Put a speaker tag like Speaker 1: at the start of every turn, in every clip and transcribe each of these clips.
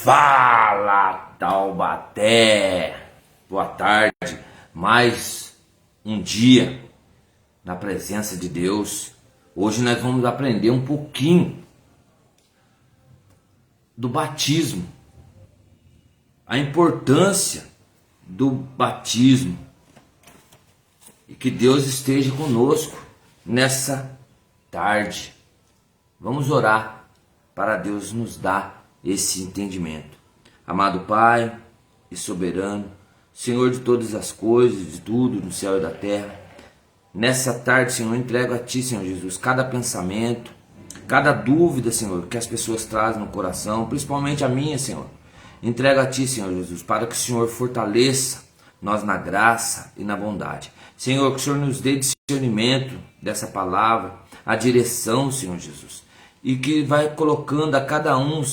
Speaker 1: Fala, Taubaté! Boa tarde, mais um dia na presença de Deus. Hoje nós vamos aprender um pouquinho do batismo, a importância do batismo, e que Deus esteja conosco nessa tarde. Vamos orar para Deus nos dar esse entendimento. Amado Pai e soberano, Senhor de todas as coisas, de tudo no céu e da terra, nessa tarde, Senhor, eu entrego a Ti, Senhor Jesus, cada pensamento, cada dúvida, Senhor, que as pessoas trazem no coração, principalmente a minha, Senhor. Entrego a Ti, Senhor Jesus, para que o Senhor fortaleça nós na graça e na bondade. Senhor, que o Senhor nos dê discernimento dessa palavra, a direção, Senhor Jesus, e que vai colocando a cada um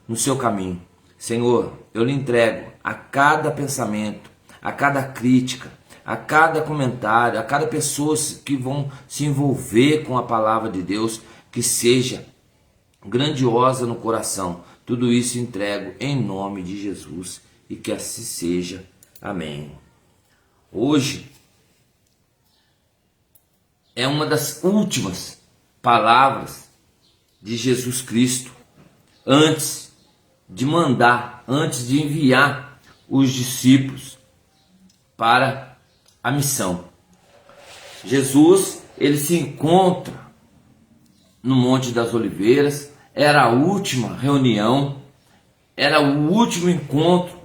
Speaker 1: no seu caminho. Senhor, eu lhe entrego a cada pensamento, a cada crítica, a cada comentário, a cada pessoa que vão se envolver com a palavra de Deus, que seja grandiosa no coração. Tudo isso entrego em nome de Jesus e que assim seja. Amém. Hoje é uma das últimas palavras de Jesus Cristo antes de enviar os discípulos para a missão. Jesus, ele se encontra no Monte das Oliveiras, era a última reunião, era o último encontro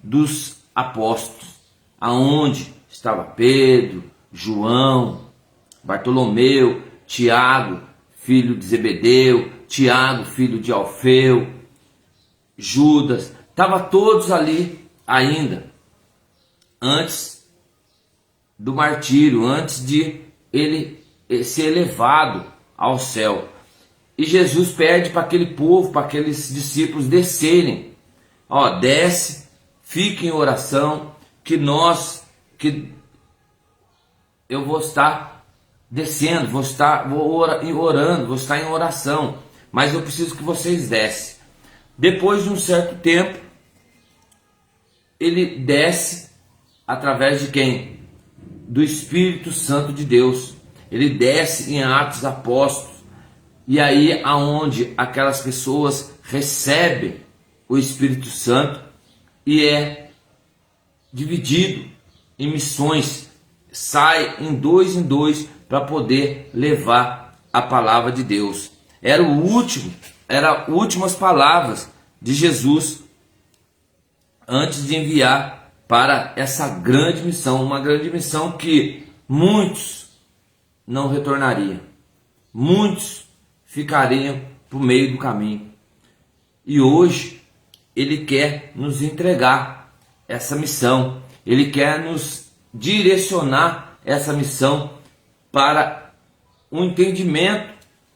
Speaker 1: dos apóstolos, aonde estava Pedro, João, Bartolomeu, Tiago, filho de Zebedeu, Tiago, filho de Alfeu, Judas, estava todos ali ainda, antes do martírio, antes de ele ser elevado ao céu. E Jesus pede para aquele povo, para aqueles discípulos descerem. Desce, fique em oração, que eu vou estar descendo, vou orando, vou estar em oração, mas eu preciso que vocês descem. Depois de um certo tempo, ele desce através de quem? Do Espírito Santo de Deus. Ele desce em Atos Apóstolos, e aí aonde aquelas pessoas recebem o Espírito Santo e é dividido em missões, sai em dois para poder levar a palavra de Deus. Eram as últimas palavras de Jesus antes de enviar para essa grande missão, uma grande missão que muitos não retornariam, muitos ficariam por meio do caminho. E hoje ele quer nos entregar essa missão, ele quer nos direcionar essa missão para o entendimento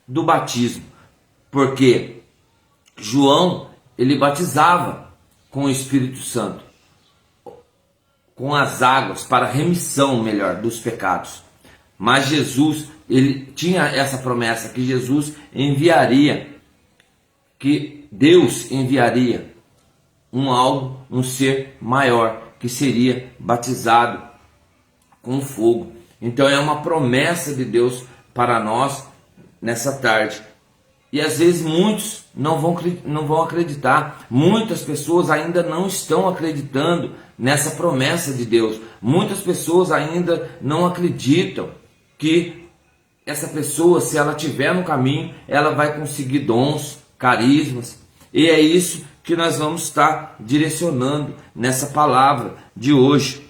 Speaker 1: do batismo, porque João, ele batizava com o Espírito Santo, com as águas para remissão, dos pecados. Mas Jesus, ele tinha essa promessa que Jesus enviaria, que Deus enviaria um ser maior, que seria batizado com fogo. Então é uma promessa de Deus para nós nessa tarde. E às vezes muitos não vão acreditar. Muitas pessoas ainda não estão acreditando nessa promessa de Deus. Muitas pessoas ainda não acreditam que essa pessoa, se ela estiver no caminho, ela vai conseguir dons, carismas. E é isso que nós vamos estar direcionando nessa palavra de hoje.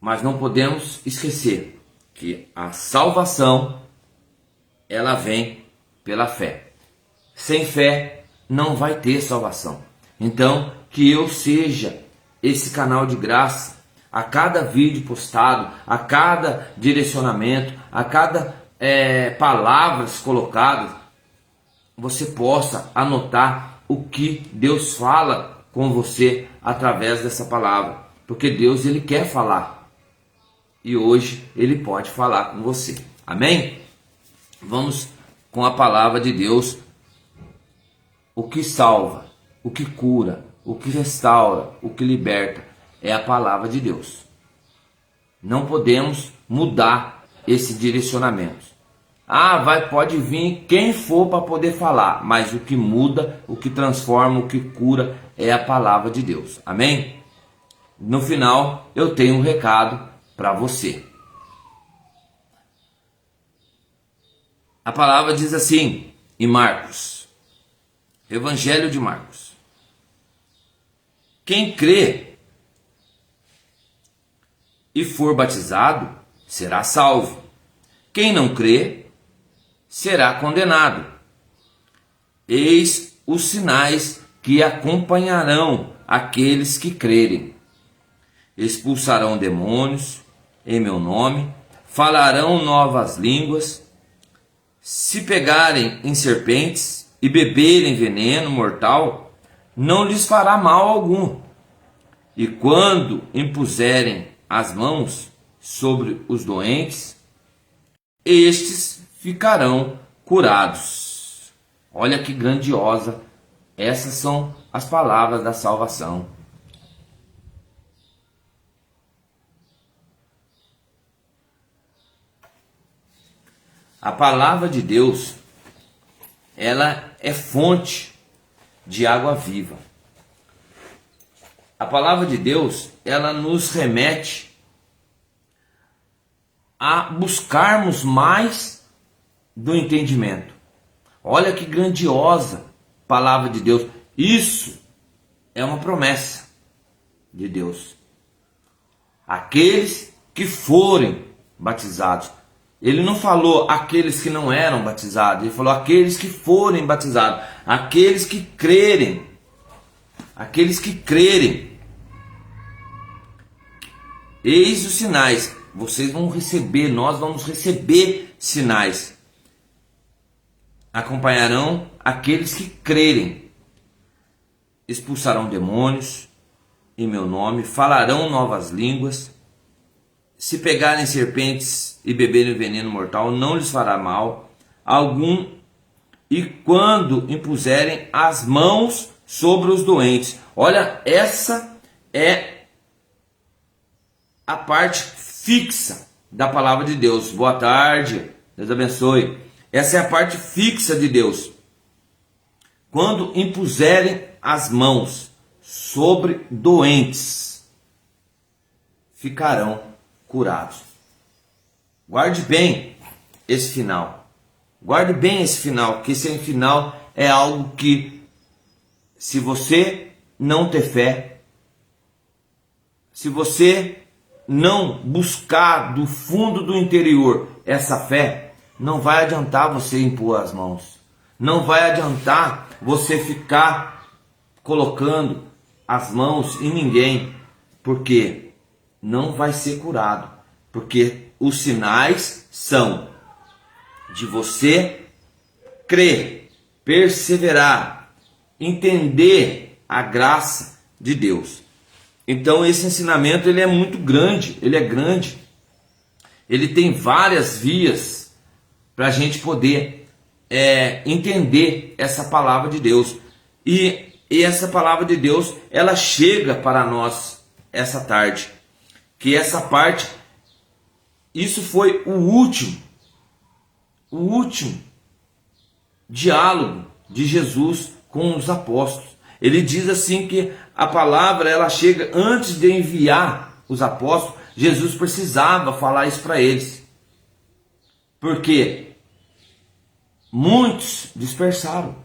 Speaker 1: Mas não podemos esquecer que a salvação, ela vem pela fé. Sem fé não vai ter salvação. Então, que eu seja esse canal de graça, a cada vídeo postado, a cada direcionamento, a cada palavras colocadas, você possa anotar o que Deus fala com você através dessa palavra. Porque Deus, ele quer falar. E hoje ele pode falar com você. Amém? Vamos com a palavra de Deus o que salva, o que cura, o que restaura, o que liberta é a palavra de Deus. Não podemos mudar esse direcionamento. Pode vir quem for para poder falar, mas o que muda, o que transforma, o que cura é a palavra de Deus. Amém? No final, eu tenho um recado para você. A palavra diz assim em Marcos, Evangelho de Marcos: quem crê e for batizado será salvo. Quem não crê será condenado. Eis os sinais que acompanharão aqueles que crerem: expulsarão demônios em meu nome, falarão novas línguas, se pegarem em serpentes e beberem veneno mortal, não lhes fará mal algum. E quando impuserem as mãos sobre os doentes, estes ficarão curados. Olha que grandiosa, essas são as palavras da salvação. A palavra de Deus, ela é fonte de água viva. A palavra de Deus, ela nos remete a buscarmos mais do entendimento. Olha que grandiosa palavra de Deus. Isso é uma promessa de Deus. Aqueles que forem batizados. Ele não falou aqueles que não eram batizados. Ele falou aqueles que forem batizados. Aqueles que crerem. Aqueles que crerem. Eis os sinais. Vocês vão receber, nós vamos receber sinais. Acompanharão aqueles que crerem. Expulsarão demônios em meu nome, falarão novas línguas. Se pegarem serpentes e beberem veneno mortal, não lhes fará mal algum. E quando impuserem as mãos sobre os doentes. Olha, essa é a parte fixa da palavra de Deus. Boa tarde, Deus abençoe. Essa é a parte fixa de Deus. Quando impuserem as mãos sobre doentes, ficarão curados. Guarde bem esse final. Guarde bem esse final, porque esse final é algo que, se você não ter fé, se você não buscar do fundo do interior essa fé, não vai adiantar você impor as mãos. Não vai adiantar você ficar colocando as mãos em ninguém, porque não vai ser curado. Porque os sinais são de você crer, perseverar, entender a graça de Deus. Então esse ensinamento ele é muito grande, ele é grande. Ele tem várias vias para a gente poder entender essa palavra de Deus. E essa palavra de Deus, ela chega para nós essa tarde. Que essa parte, isso foi o último diálogo de Jesus com os apóstolos. Ele diz assim que a palavra ela chega antes de enviar os apóstolos. Jesus precisava falar isso para eles, porque muitos dispersaram.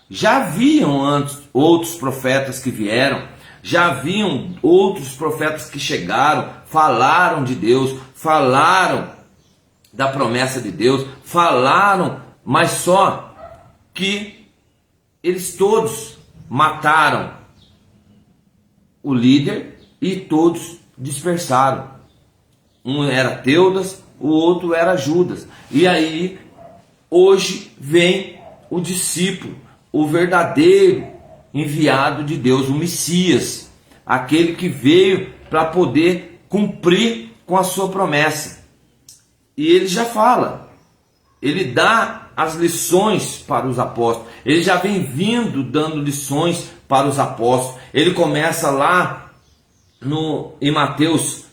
Speaker 1: Já haviam antes outros profetas que vieram, já haviam outros profetas que chegaram, falaram de Deus, falaram da promessa de Deus, falaram, mas só que eles todos mataram o líder e todos dispersaram. Um era Teudas, o outro era Judas. E aí, hoje vem o discípulo, o verdadeiro enviado de Deus, o Messias, aquele que veio para poder cumprir com a sua promessa. E ele já fala, ele dá as lições para os apóstolos. Ele já vem vindo dando lições para os apóstolos. Ele começa lá em Mateus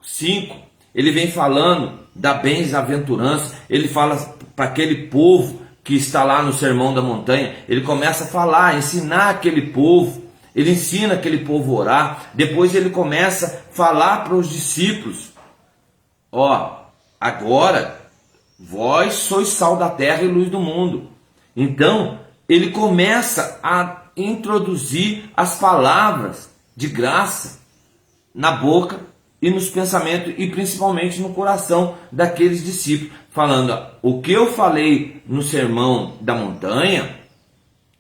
Speaker 1: 5, ele vem falando da bem-aventurança. Ele fala para aquele povo que está lá no Sermão da Montanha. Ele começa a falar, ensinar aquele povo. Ele ensina aquele povo a orar. Depois ele começa a falar para os discípulos: ó, agora vós sois sal da terra e luz do mundo. Então ele começa a introduzir as palavras de graça na boca e nos pensamentos e principalmente no coração daqueles discípulos, falando: o que eu falei no Sermão da Montanha,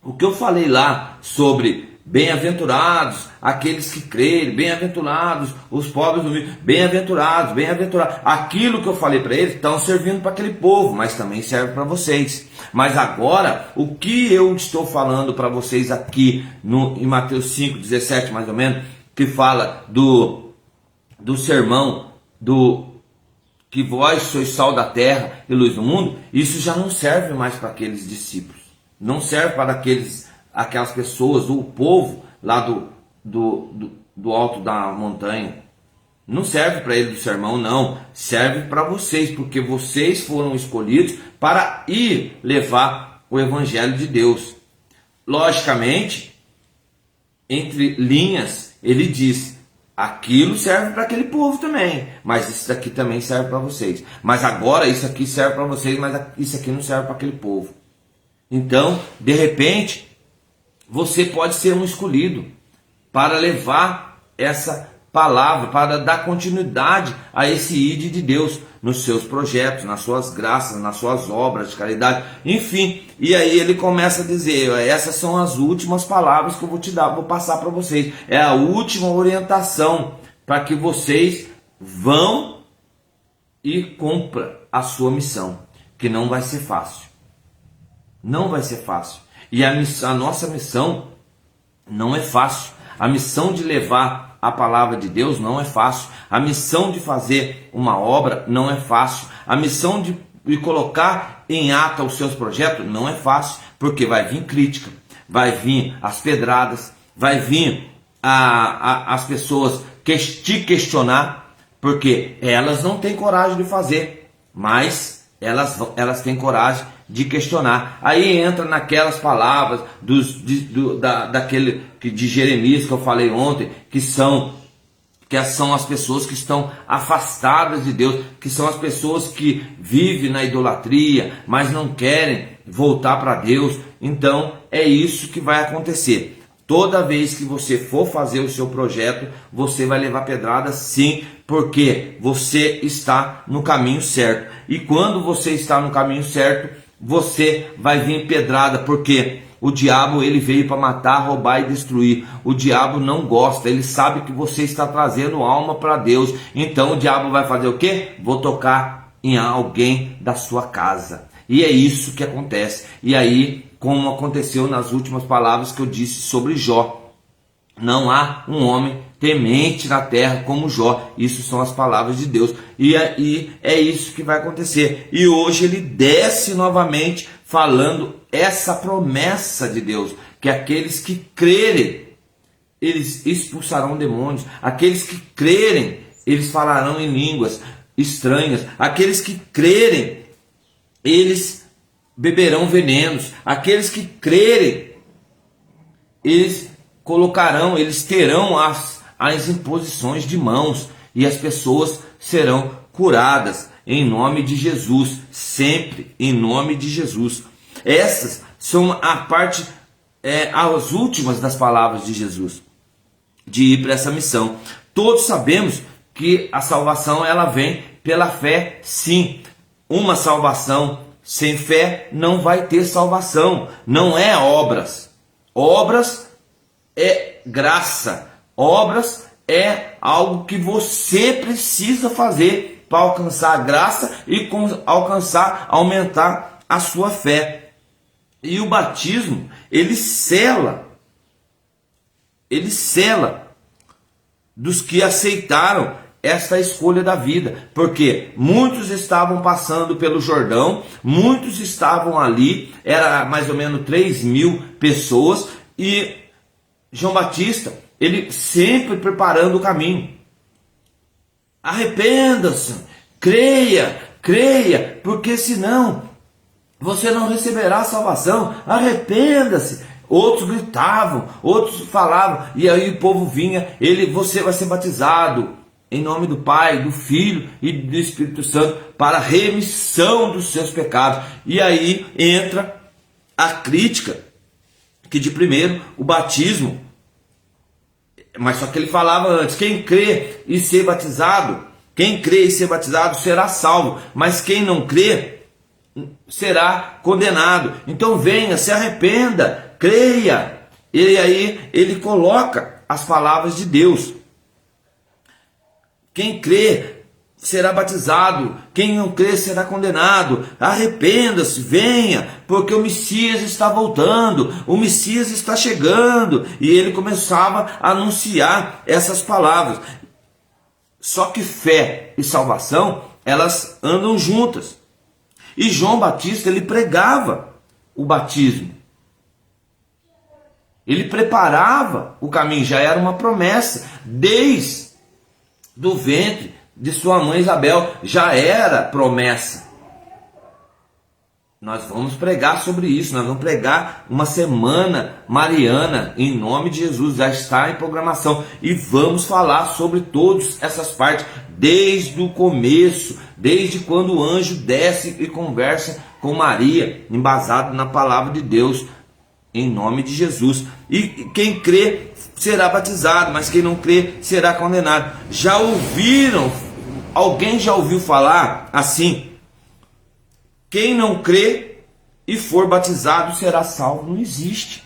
Speaker 1: o que eu falei lá sobre bem-aventurados aqueles que crerem, bem-aventurados os pobres humildes, bem-aventurados, bem-aventurados, aquilo que eu falei para eles estão servindo para aquele povo, mas também serve para vocês. Mas agora, o que eu estou falando para vocês aqui em Mateus 5,17 mais ou menos, que fala do sermão que vós sois sal da terra e luz do mundo, isso já não serve mais para aqueles discípulos, não serve para aquelas pessoas, o povo lá do alto da montanha. Não serve para ele do sermão, não. Serve para vocês, porque vocês foram escolhidos para ir levar o evangelho de Deus. Logicamente, entre linhas, ele diz: aquilo serve para aquele povo também, mas isso aqui também serve para vocês. Mas agora isso aqui serve para vocês, mas isso aqui não serve para aquele povo. Então, de repente, você pode ser um escolhido para levar essa palavra, para dar continuidade a esse ID de Deus nos seus projetos, nas suas graças, nas suas obras de caridade, enfim. E aí ele começa a dizer: essas são as últimas palavras que eu vou te dar, vou passar para vocês. É a última orientação para que vocês vão e cumpram a sua missão, que não vai ser fácil. Não vai ser fácil. E a nossa missão não é fácil. A missão de levar a palavra de Deus não é fácil. A missão de fazer uma obra não é fácil. A missão de colocar em ata os seus projetos não é fácil, porque vai vir crítica, vai vir as pedradas, vai vir as pessoas te questionar, porque elas não têm coragem de fazer, mas elas têm coragem de questionar. Aí entra naquelas palavras daquele de Jeremias que eu falei ontem, que são as pessoas que estão afastadas de Deus, que são as pessoas que vivem na idolatria, mas não querem voltar para Deus. Então é isso que vai acontecer. Toda vez que você for fazer o seu projeto, você vai levar pedrada, sim, porque você está no caminho certo. E quando você está no caminho certo, você vai vir pedrada, porque o diabo ele veio para matar, roubar e destruir. O diabo não gosta, ele sabe que você está trazendo alma para Deus. Então o diabo vai fazer o quê? Vou tocar em alguém da sua casa. E é isso que acontece. E aí, como aconteceu nas últimas palavras que eu disse sobre Jó: não há um homem temente na terra como Jó. Isso são as palavras de Deus. E é isso que vai acontecer. E hoje ele desce novamente falando essa promessa de Deus, que aqueles que crerem, eles expulsarão demônios. Aqueles que crerem, eles falarão em línguas estranhas. Aqueles que crerem, eles beberão venenos. Aqueles que crerem, eles terão as imposições de mãos, e as pessoas serão curadas em nome de Jesus, sempre em nome de Jesus. Essas são as últimas das palavras de Jesus, de ir para essa missão. Todos sabemos que a salvação ela vem pela fé, sim. Uma salvação sem fé não vai ter salvação. Não é obras. Obras é graça. Obras é algo que você precisa fazer para alcançar a graça e aumentar a sua fé. E o batismo, ele sela dos que aceitaram esta escolha da vida, porque muitos estavam passando pelo Jordão, muitos estavam ali, era mais ou menos 3.000 pessoas, e João Batista, ele sempre preparando o caminho. Arrependa-se, creia, porque senão você não receberá a salvação. Arrependa-se. Outros gritavam, outros falavam, e aí o povo vinha, você vai ser batizado em nome do Pai, do Filho e do Espírito Santo para a remissão dos seus pecados. E aí entra a crítica, que de primeiro o batismo, mas só que ele falava antes, quem crê e ser batizado será salvo, mas quem não crê será condenado. Então venha, se arrependa, creia. E aí ele coloca as palavras de Deus. Quem crê será batizado, quem não crê será condenado. Arrependa-se, venha, porque o Messias está voltando, o Messias está chegando. E ele começava a anunciar essas palavras. Só que fé e salvação, elas andam juntas. E João Batista, ele pregava o batismo. Ele preparava o caminho, já era uma promessa. Desde do ventre de sua mãe Isabel, já era promessa. Nós vamos pregar sobre isso, nós vamos pregar uma semana mariana, em nome de Jesus, já está em programação. E vamos falar sobre todas essas partes, desde o começo, desde quando o anjo desce e conversa com Maria, embasado na palavra de Deus, em nome de Jesus. E quem crê será batizado, mas quem não crê será condenado. Já ouviram? Alguém já ouviu falar assim? Quem não crê e for batizado será salvo. Não existe.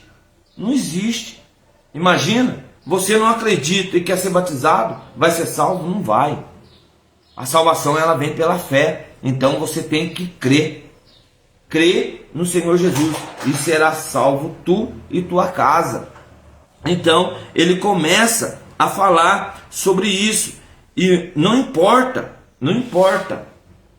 Speaker 1: Não existe. Imagina, você não acredita e quer ser batizado, vai ser salvo? Não vai. A salvação, ela vem pela fé. Então você tem que crer. Crê no Senhor Jesus e será salvo tu e tua casa. Então ele começa a falar sobre isso. E não importa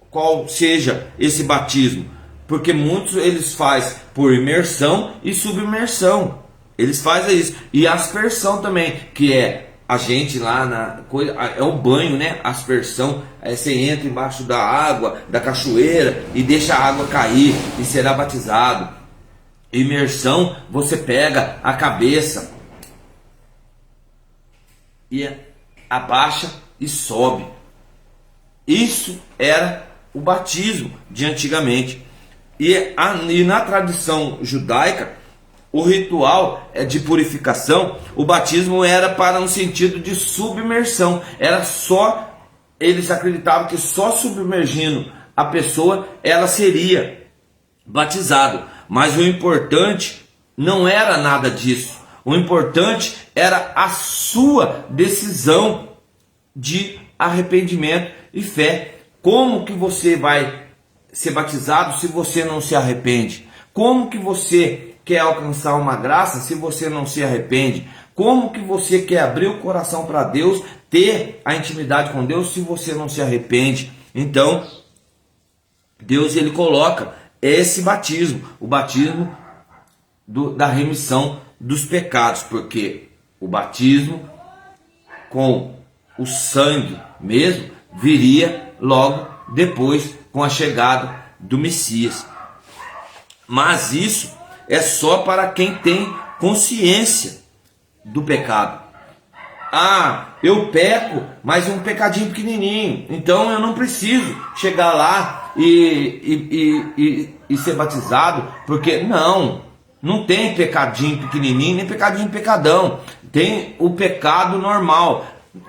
Speaker 1: qual seja esse batismo, porque muitos eles fazem por imersão e submersão. Eles fazem isso. E aspersão também, que é a gente lá na coisa, é o banho, né? Aspersão, aí você entra embaixo da água, da cachoeira e deixa a água cair e será batizado. Imersão, você pega a cabeça e abaixa e sobe. Isso era o batismo de antigamente. E na tradição judaica, o ritual de purificação, o batismo era para um sentido de submersão. Era só, eles acreditavam que só submergindo a pessoa ela seria batizado. Mas o importante não era nada disso. O importante era a sua decisão de arrependimento e fé. Como que você vai ser batizado se você não se arrepende? Como que você quer alcançar uma graça se você não se arrepende? Como que você quer abrir o coração para Deus, ter a intimidade com Deus se você não se arrepende? Então, Deus ele coloca esse batismo, o batismo da remissão dos pecados, porque o batismo com o sangue mesmo viria logo depois com a chegada do Messias. Mas isso é só para quem tem consciência do pecado. Ah, eu peco, mas um pecadinho pequenininho, então eu não preciso chegar lá e ser batizado, porque não tem pecadinho pequenininho, nem pecadinho pecadão. Tem o pecado normal,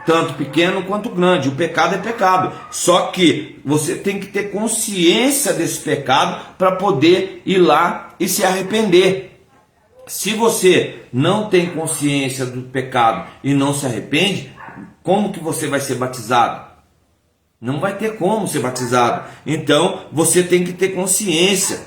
Speaker 1: tanto pequeno quanto grande. O pecado é pecado, só que você tem que ter consciência desse pecado para poder ir lá e se arrepender. Se você não tem consciência do pecado e não se arrepende, como que você vai ser batizado? Não vai ter como ser batizado. Então você tem que ter consciência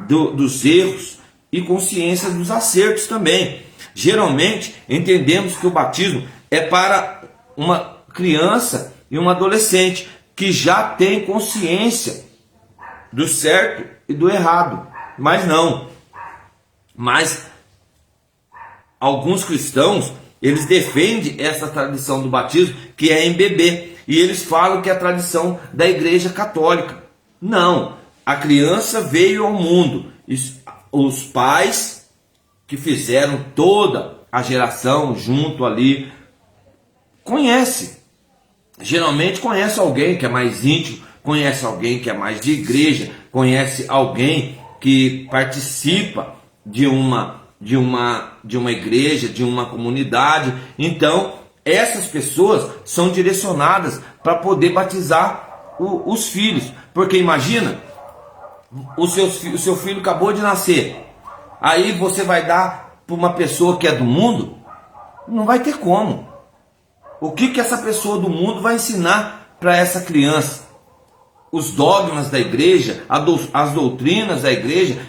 Speaker 1: dos erros e consciência dos acertos também. Geralmente entendemos que o batismo é para uma criança e um adolescente que já tem consciência do certo e do errado. Mas não. Mas alguns cristãos, eles defendem essa tradição do batismo, que é em bebê, e eles falam que é a tradição da Igreja Católica. Não, a criança veio ao mundo, os pais que fizeram toda a geração junto ali, geralmente conhece alguém que é mais íntimo, conhece alguém que é mais de igreja, conhece alguém que participa de uma igreja, de uma comunidade. Então, essas pessoas são direcionadas para poder batizar os filhos. Porque imagina, o seu filho acabou de nascer, aí você vai dar para uma pessoa que é do mundo? Não vai ter como. O que essa pessoa do mundo vai ensinar para essa criança? Os dogmas da igreja, as doutrinas da igreja,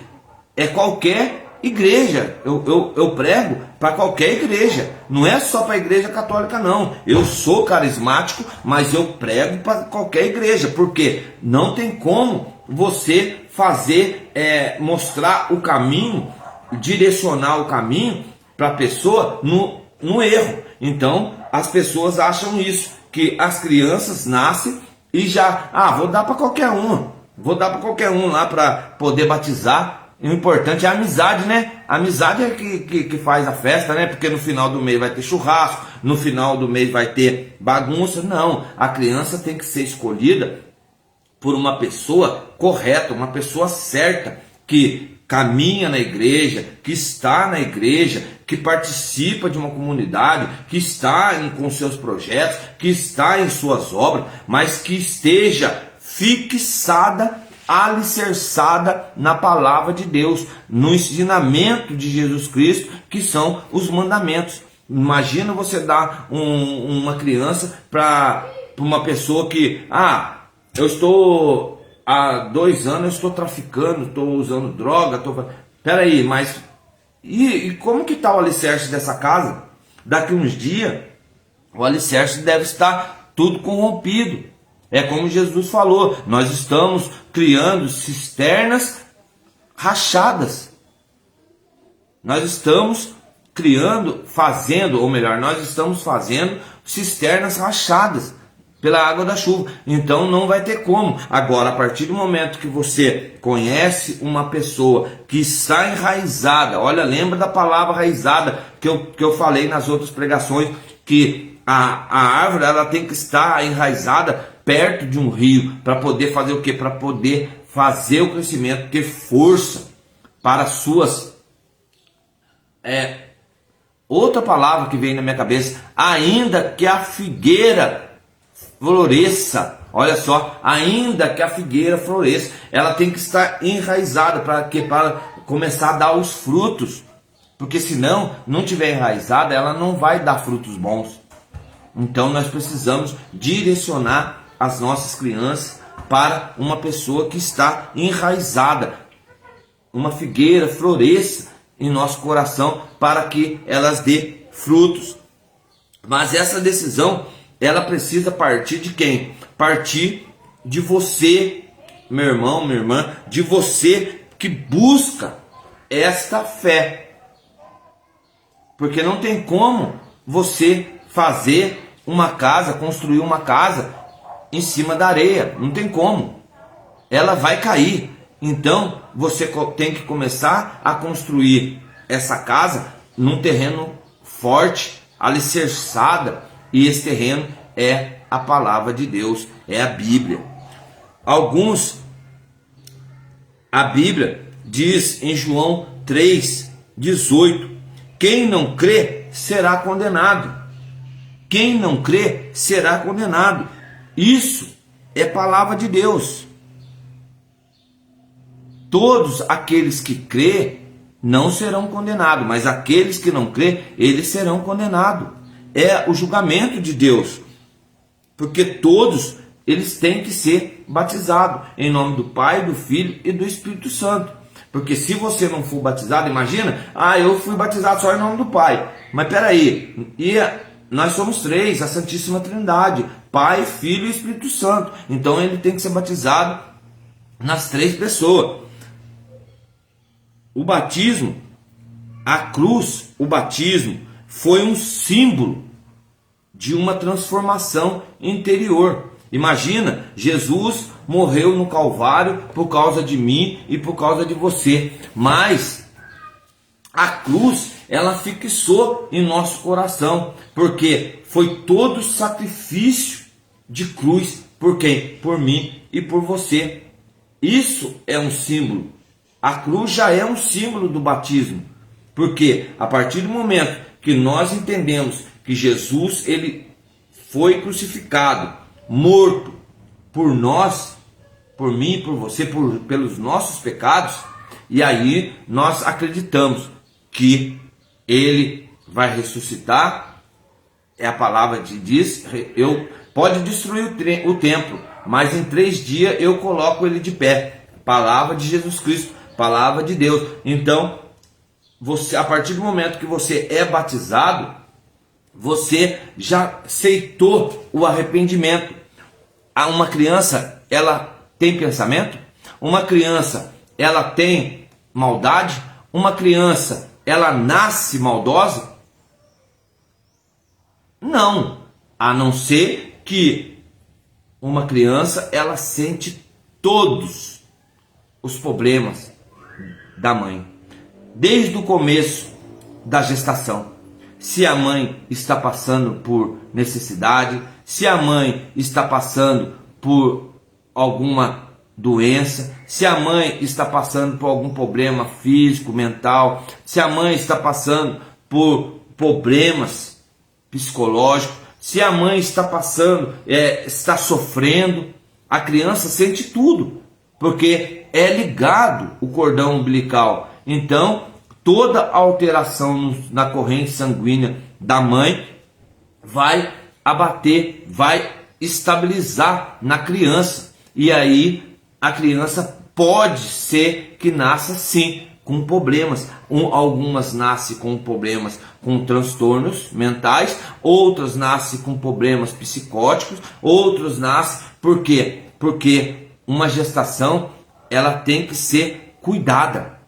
Speaker 1: é qualquer igreja. Eu prego para qualquer igreja, não é só para a Igreja Católica não. Eu sou carismático, mas eu prego para qualquer igreja, porque não tem como você fazer, mostrar o caminho, direcionar o caminho para a pessoa no erro. Então as pessoas acham isso, que as crianças nascem e já, vou dar para qualquer um lá para poder batizar. O importante é a amizade, né? A amizade é que faz a festa, né? Porque no final do mês vai ter churrasco, no final do mês vai ter bagunça. Não, a criança tem que ser escolhida por uma pessoa correta, uma pessoa certa, que caminha na igreja, que está na igreja, que participa de uma comunidade, que está com seus projetos, que está em suas obras, mas que esteja fixada, alicerçada na palavra de Deus, no ensinamento de Jesus Cristo, que são os mandamentos. Imagina você dar uma criança para uma pessoa que, eu estou há 2 anos, eu estou traficando, estou usando droga, peraí, mas e como que está o alicerce dessa casa? Daqui uns dias, o alicerce deve estar tudo corrompido. É como Jesus falou, nós estamos criando cisternas rachadas. Nós estamos nós estamos fazendo cisternas rachadas pela água da chuva. Então não vai ter como. Agora, a partir do momento que você conhece uma pessoa que está enraizada, olha, lembra da palavra raizada que eu falei nas outras pregações, que a árvore ela tem que estar enraizada perto de um rio, para poder fazer o quê? Para poder fazer o crescimento, ter força para suas... outra palavra que vem na minha cabeça, ainda que a figueira floresça, olha só, ainda que a figueira floresça, ela tem que estar enraizada para começar a dar os frutos, porque senão não tiver enraizada, ela não vai dar frutos bons. Então nós precisamos direcionar as nossas crianças para uma pessoa que está enraizada, uma figueira floresça em nosso coração para que elas dê frutos. Mas essa decisão, ela precisa partir de quem? Partir de você, meu irmão, minha irmã, de você que busca esta fé. Porque não tem como você fazer uma casa, construir uma casa em cima da areia, não tem como, ela vai cair. Então você tem que começar a construir essa casa num terreno forte, alicerçada, e esse terreno é a palavra de Deus, é a Bíblia. A Bíblia diz em João 3,18: quem não crê será condenado. Quem não crê será condenado. Isso é palavra de Deus. Todos aqueles que crê não serão condenados, mas aqueles que não crê, eles serão condenados. É o julgamento de Deus, porque todos eles têm que ser batizados em nome do Pai, do Filho e do Espírito Santo. Porque se você não for batizado, imagina, eu fui batizado só em nome do Pai, mas peraí, nós somos três, a Santíssima Trindade, Pai, Filho e Espírito Santo. Então ele tem que ser batizado nas três pessoas. O batismo, a cruz, o batismo, foi um símbolo de uma transformação interior. Imagina, Jesus morreu no Calvário por causa de mim e por causa de você, mas a cruz, ela fixou em nosso coração, porque foi todo sacrifício de cruz. Por quem? Por mim e por você. Isso é um símbolo. A cruz já é um símbolo do batismo, porque a partir do momento que nós entendemos que Jesus, ele foi crucificado, morto por nós, por mim e por você, pelos nossos pecados, e aí nós acreditamos que ele vai ressuscitar. É a palavra que diz, pode destruir o templo, mas em 3 dias eu coloco ele de pé. Palavra de Jesus Cristo, palavra de Deus. Então, você, a partir do momento que você é batizado, você já aceitou o arrependimento. Uma criança, ela tem pensamento? Uma criança, ela tem maldade? Uma criança, ela nasce maldosa? Não, a não ser que uma criança, ela sente todos os problemas da mãe, desde o começo da gestação. Se a mãe está passando por necessidade, se a mãe está passando por alguma doença, se a mãe está passando por algum problema físico, mental, se a mãe está passando por problemas psicológicos, se a mãe está passando, está sofrendo, a criança sente tudo, porque é ligado o cordão umbilical. Então, toda alteração na corrente sanguínea da mãe vai abater, vai estabilizar na criança. E aí a criança pode ser que nasça sim com problemas. Algumas nascem com problemas, com transtornos mentais, outras nascem com problemas psicóticos, outros nascem por quê? Porque uma gestação, ela tem que ser cuidada,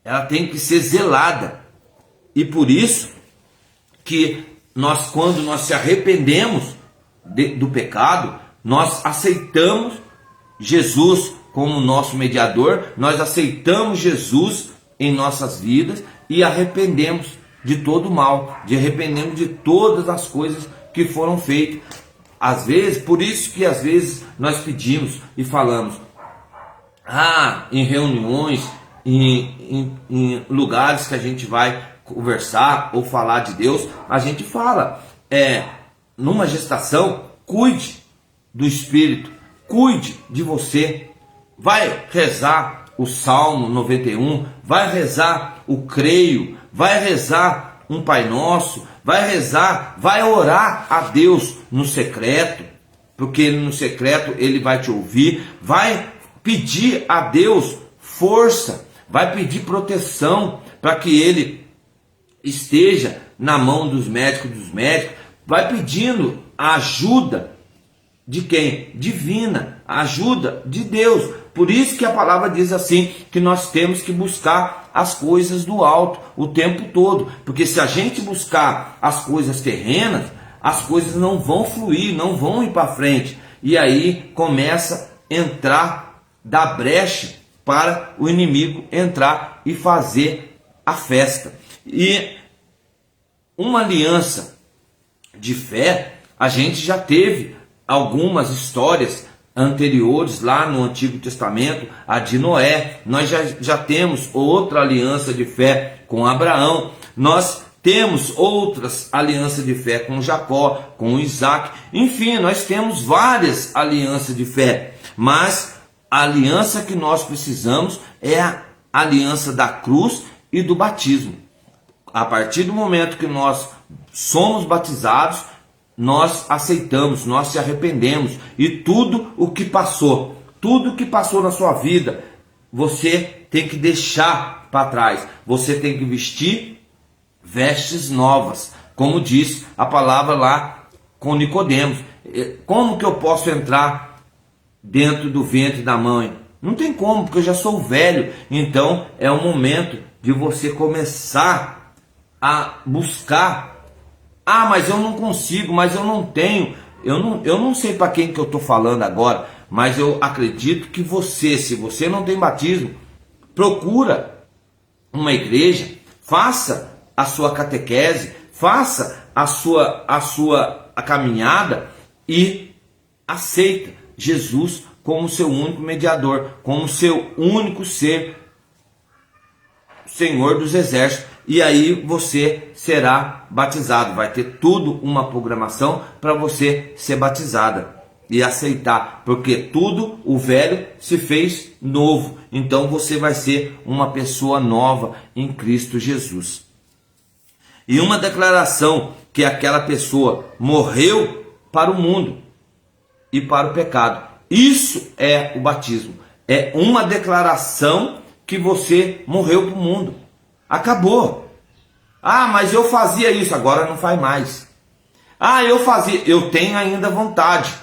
Speaker 1: ela tem que ser zelada. E por isso que nós, quando nós se arrependemos do pecado, nós aceitamos Jesus como nosso mediador, nós aceitamos Jesus em nossas vidas e arrependemos de todo o mal, arrependemos de todas as coisas que foram feitas. Às vezes, por isso que às vezes nós pedimos e falamos, em reuniões, em lugares que a gente vai conversar ou falar de Deus, a gente fala, numa gestação, cuide do Espírito, cuide de você. Vai rezar o Salmo 91, vai rezar o Creio, vai rezar um Pai Nosso, vai rezar, vai orar a Deus no secreto, porque no secreto Ele vai te ouvir, vai pedir a Deus força, vai pedir proteção para que Ele esteja na mão dos médicos, vai pedindo a ajuda de quem? Divina, a ajuda de Deus. Por isso que a palavra diz assim, que nós temos que buscar as coisas do alto o tempo todo, porque se a gente buscar as coisas terrenas, as coisas não vão fluir, não vão ir para frente, e aí começa a entrar da brecha para o inimigo entrar e fazer a festa. E uma aliança de fé, a gente já teve algumas histórias anteriores lá no Antigo Testamento, a de Noé. Nós já temos outra aliança de fé com Abraão, nós temos outras alianças de fé com Jacó, com Isaac, enfim, nós temos várias alianças de fé, mas a aliança que nós precisamos é a aliança da cruz e do batismo. A partir do momento que nós somos batizados, nós aceitamos, nós se arrependemos, e tudo o que passou na sua vida, você tem que deixar para trás, você tem que vestir vestes novas, como diz a palavra lá com Nicodemos. Como que eu posso entrar dentro do ventre da mãe? Não tem como, porque eu já sou velho. Então é o momento de você começar a buscar. Ah, mas eu não consigo, mas eu não tenho. Eu não sei para quem que eu estou falando agora, mas eu acredito que você, se você não tem batismo, procura uma igreja, faça a sua catequese, faça a sua caminhada e aceita Jesus como seu único mediador, como seu único ser, Senhor dos exércitos. E aí você será batizado. Vai ter tudo uma programação para você ser batizada e aceitar, porque tudo o velho se fez novo. Então você vai ser uma pessoa nova em Cristo Jesus. E uma declaração que aquela pessoa morreu para o mundo e para o pecado. Isso é o batismo. É uma declaração que você morreu para o mundo. Acabou. Ah, mas eu fazia isso, agora não faz mais. Ah, eu fazia, eu tenho ainda vontade.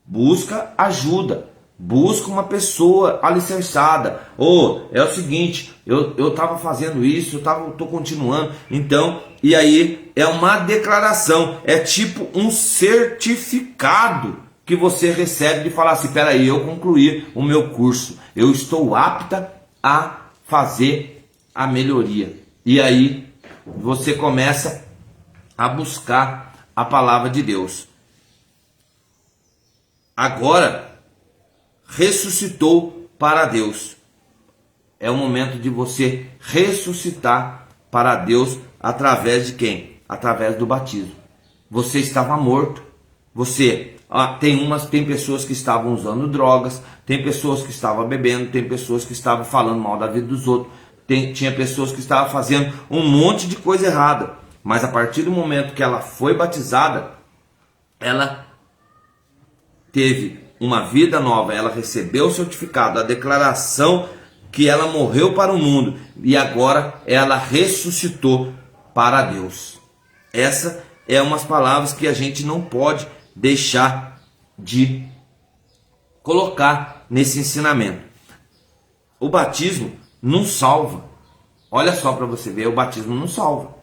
Speaker 1: Busca ajuda. Busca uma pessoa alicerçada. Ou é o seguinte, eu estava fazendo isso, eu estou continuando. Então, e aí é uma declaração, é tipo um certificado que você recebe de falar assim: peraí, eu concluí o meu curso, eu estou apta a fazer a melhoria. E aí você começa a buscar a palavra de Deus. Agora ressuscitou para Deus. É o momento de você ressuscitar para Deus através de quem? Através do batismo. Você estava morto. Você tem pessoas que estavam usando drogas, tem pessoas que estavam bebendo, tem pessoas que estavam falando mal da vida dos outros, tinha pessoas que estavam fazendo um monte de coisa errada. Mas a partir do momento que ela foi batizada, ela teve uma vida nova, ela recebeu o certificado, a declaração que ela morreu para o mundo e agora ela ressuscitou para Deus. Essa é umas palavras que a gente não pode deixar de colocar nesse ensinamento. O batismo não salva. Olha só para você ver, o batismo não salva.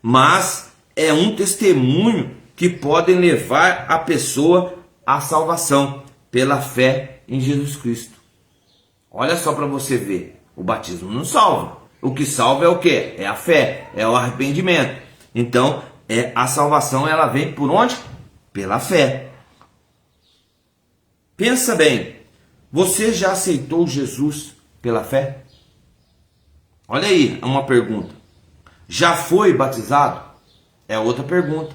Speaker 1: Mas é um testemunho que pode levar a pessoa à salvação pela fé em Jesus Cristo. Olha só para você ver, o batismo não salva. O que salva é o quê? É a fé, é o arrependimento. Então, a salvação ela vem por onde? Pela fé. Pensa bem, você já aceitou Jesus pela fé? Olha aí, uma pergunta. Já foi batizado? É outra pergunta.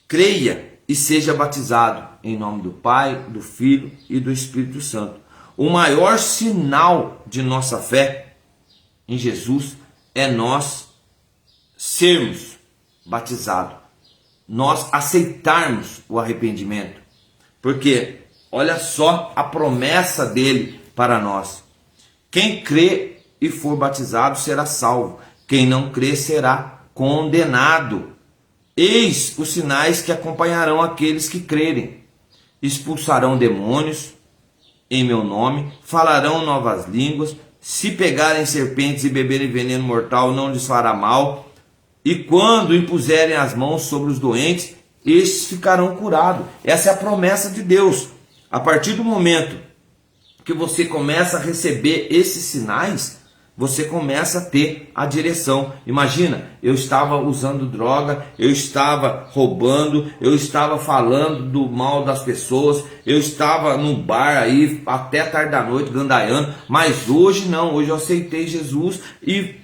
Speaker 1: Creia e seja batizado em nome do Pai, do Filho e do Espírito Santo. O maior sinal de nossa fé em Jesus é nós sermos batizados, nós aceitarmos o arrependimento, porque olha só a promessa dele para nós: quem crê e for batizado será salvo, quem não crê será condenado. Eis os sinais que acompanharão aqueles que crerem: expulsarão demônios em meu nome, falarão novas línguas, se pegarem serpentes e beberem veneno mortal não lhes fará mal, e quando impuserem as mãos sobre os doentes, estes ficarão curados. Essa é a promessa de Deus. A partir do momento que você começa a receber esses sinais, você começa a ter a direção. Imagina, eu estava usando droga, eu estava roubando, eu estava falando do mal das pessoas, eu estava no bar aí até tarde da noite gandaiando, mas hoje não, hoje eu aceitei Jesus e...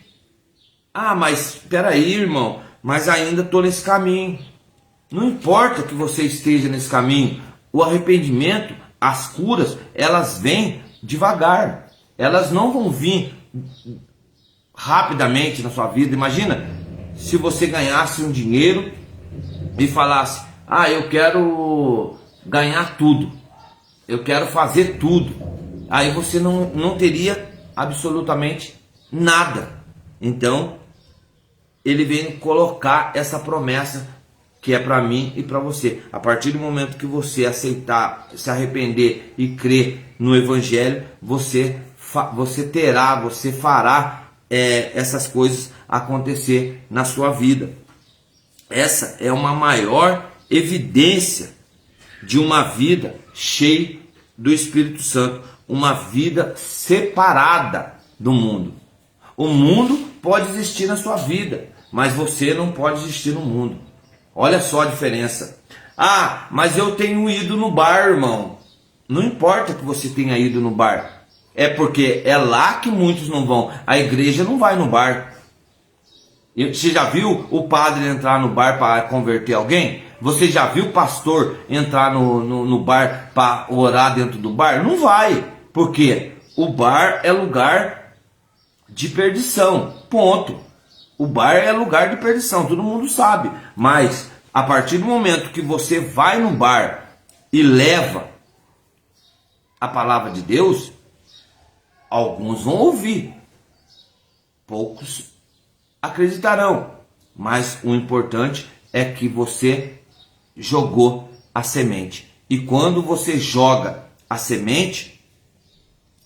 Speaker 1: Ah, mas espera aí, irmão, mas ainda estou nesse caminho. Não importa que você esteja nesse caminho, o arrependimento, as curas, elas vêm devagar, elas não vão vir rapidamente na sua vida. Imagina se você ganhasse um dinheiro e falasse: ah, eu quero ganhar tudo, eu quero fazer tudo. Aí você não teria absolutamente nada. Então ele vem colocar essa promessa que é para mim e para você. A partir do momento que você aceitar, se arrepender e crer no Evangelho, você fará essas coisas acontecer na sua vida. Essa é uma maior evidência de uma vida cheia do Espírito Santo, uma vida separada do mundo. O mundo pode existir na sua vida, mas você não pode existir no mundo. Olha só a diferença. Ah, mas eu tenho ido no bar, irmão. Não importa que você tenha ido no bar. É porque é lá que muitos não vão. A igreja não vai no bar. Você já viu o padre entrar no bar para converter alguém? Você já viu o pastor entrar no bar para orar dentro do bar? Não vai. Porque o bar é lugar de perdição. Ponto. O bar é lugar de perdição, todo mundo sabe. Mas a partir do momento que você vai no bar e leva a palavra de Deus, alguns vão ouvir, poucos acreditarão. Mas o importante é que você jogou a semente. E quando você joga a semente,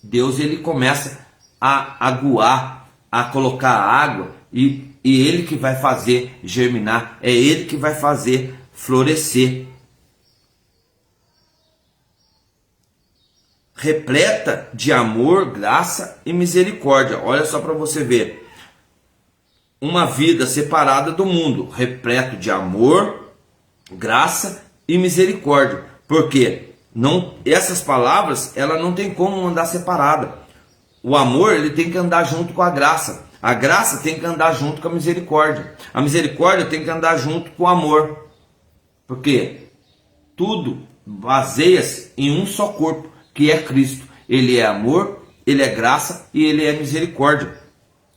Speaker 1: Deus ele começa a aguar, a colocar água, e ele que vai fazer germinar, é ele que vai fazer florescer. Repleta de amor, graça e misericórdia. Olha só para você ver. Uma vida separada do mundo, repleto de amor, graça e misericórdia. Porque essas palavras, ela não tem como andar separada. O amor, ele tem que andar junto com a graça. A graça tem que andar junto com a misericórdia. A misericórdia tem que andar junto com o amor. Porque tudo baseia-se em um só corpo, que é Cristo. Ele é amor, ele é graça e ele é misericórdia.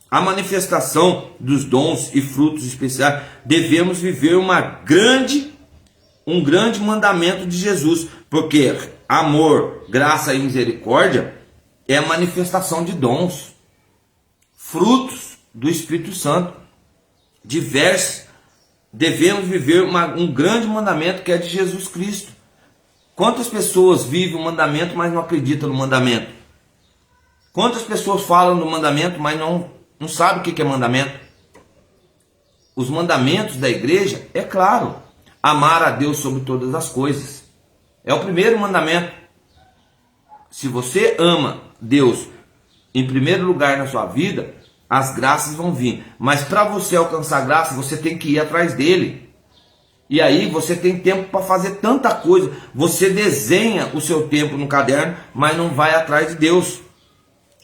Speaker 1: A manifestação dos dons e frutos especiais, devemos viver um grande mandamento de Jesus. Porque amor, graça e misericórdia é a manifestação de dons, frutos do Espírito Santo, diversos. Devemos viver um grande mandamento que é de Jesus Cristo. Quantas pessoas vivem o mandamento, mas não acreditam no mandamento? Quantas pessoas falam do mandamento, mas não sabem o que é mandamento? Os mandamentos da igreja, é claro, amar a Deus sobre todas as coisas. É o primeiro mandamento. Se você ama Deus em primeiro lugar na sua vida, as graças vão vir. Mas para você alcançar a graça, você tem que ir atrás dele. E aí você tem tempo para fazer tanta coisa. Você desenha o seu tempo no caderno, mas não vai atrás de Deus.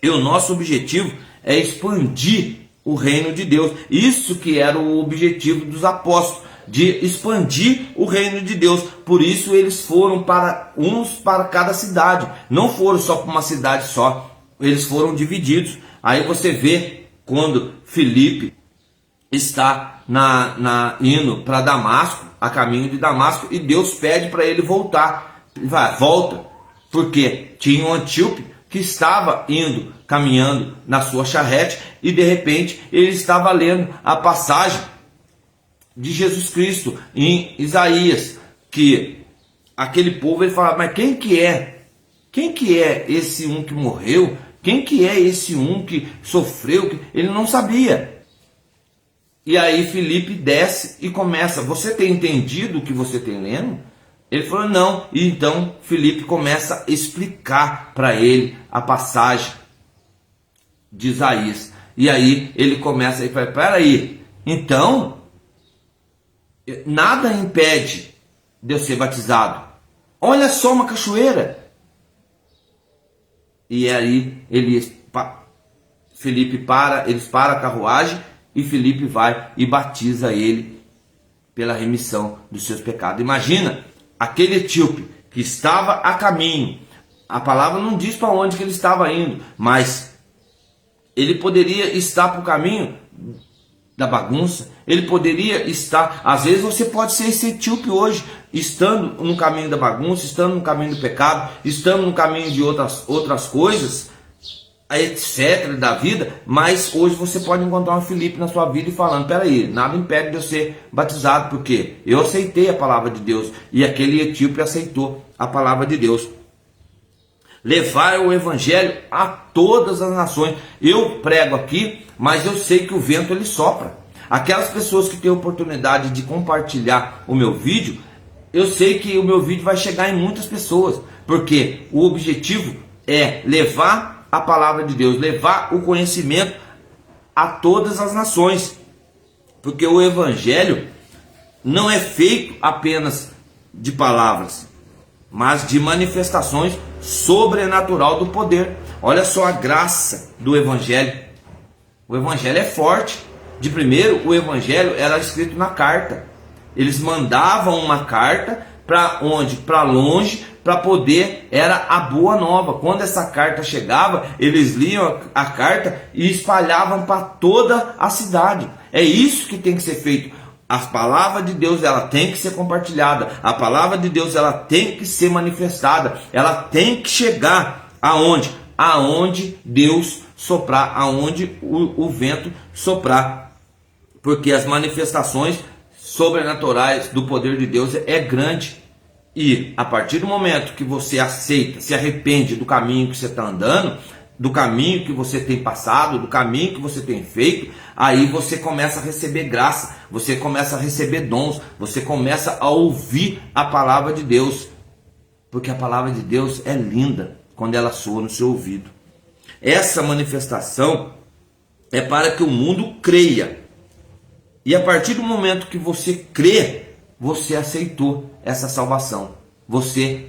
Speaker 1: E o nosso objetivo é expandir o reino de Deus. Isso que era o objetivo dos apóstolos, de expandir o reino de Deus. Por isso eles foram uns para cada cidade. Não foram só para uma cidade só. Eles foram divididos. Aí você vê quando Filipe está indo para Damasco, a caminho de Damasco, e Deus pede para ele voltar. Ele vai, volta, porque tinha um Antíope que estava caminhando na sua charrete, e de repente ele estava lendo a passagem de Jesus Cristo em Isaías, que aquele povo, ele falava, mas quem que é? Quem que é esse um que morreu? Quem que é esse um que sofreu? Ele não sabia. E aí Filipe desce e começa, você tem entendido o que você tem lendo? Ele falou, não. E então Filipe começa a explicar para ele a passagem de Isaías. E aí ele começa, ele fala, peraí, então, nada impede de eu ser batizado. Olha só uma cachoeira. E aí Filipe eles param a carruagem e Filipe vai e batiza ele pela remissão dos seus pecados. Imagina aquele etíope que estava a caminho. A palavra não diz para onde que ele estava indo, mas ele poderia estar para o caminho da bagunça. Ele poderia estar, às vezes você pode ser esse etíope hoje, estando no caminho da bagunça, estando no caminho do pecado, estando no caminho de outras coisas. etc. da vida, mas hoje você pode encontrar um Felipe na sua vida e falando, peraí, nada impede de eu ser batizado, porque eu aceitei a palavra de Deus, e aquele etíope aceitou a palavra de Deus. Levar o evangelho a todas as nações. Eu prego aqui, mas eu sei que o vento ele sopra. Aquelas pessoas que têm oportunidade de compartilhar o meu vídeo, eu sei que o meu vídeo vai chegar em muitas pessoas, porque o objetivo é levar a palavra de Deus, levar o conhecimento a todas as nações, porque o evangelho não é feito apenas de palavras, mas de manifestações sobrenatural do poder. Olha só a graça do evangelho. O evangelho é forte. De primeiro, o evangelho era escrito na carta. Eles mandavam uma carta para onde? Para longe, para poder, era a boa nova. Quando essa carta chegava, eles liam a carta e espalhavam para toda a cidade. É isso que tem que ser feito. A palavra de Deus, ela tem que ser compartilhada. A palavra de Deus, ela tem que ser manifestada. Ela tem que chegar aonde? Aonde Deus soprar, aonde o vento soprar. Porque as manifestações sobrenaturais do poder de Deus é grande. E a partir do momento que você aceita, se arrepende do caminho que você está andando, do caminho que você tem passado, do caminho que você tem feito, aí você começa a receber graça, você começa a receber dons, você começa a ouvir a palavra de Deus, porque a palavra de Deus é linda quando ela soa no seu ouvido. Essa manifestação é para que o mundo creia, e a partir do momento que você crê, você aceitou essa salvação, você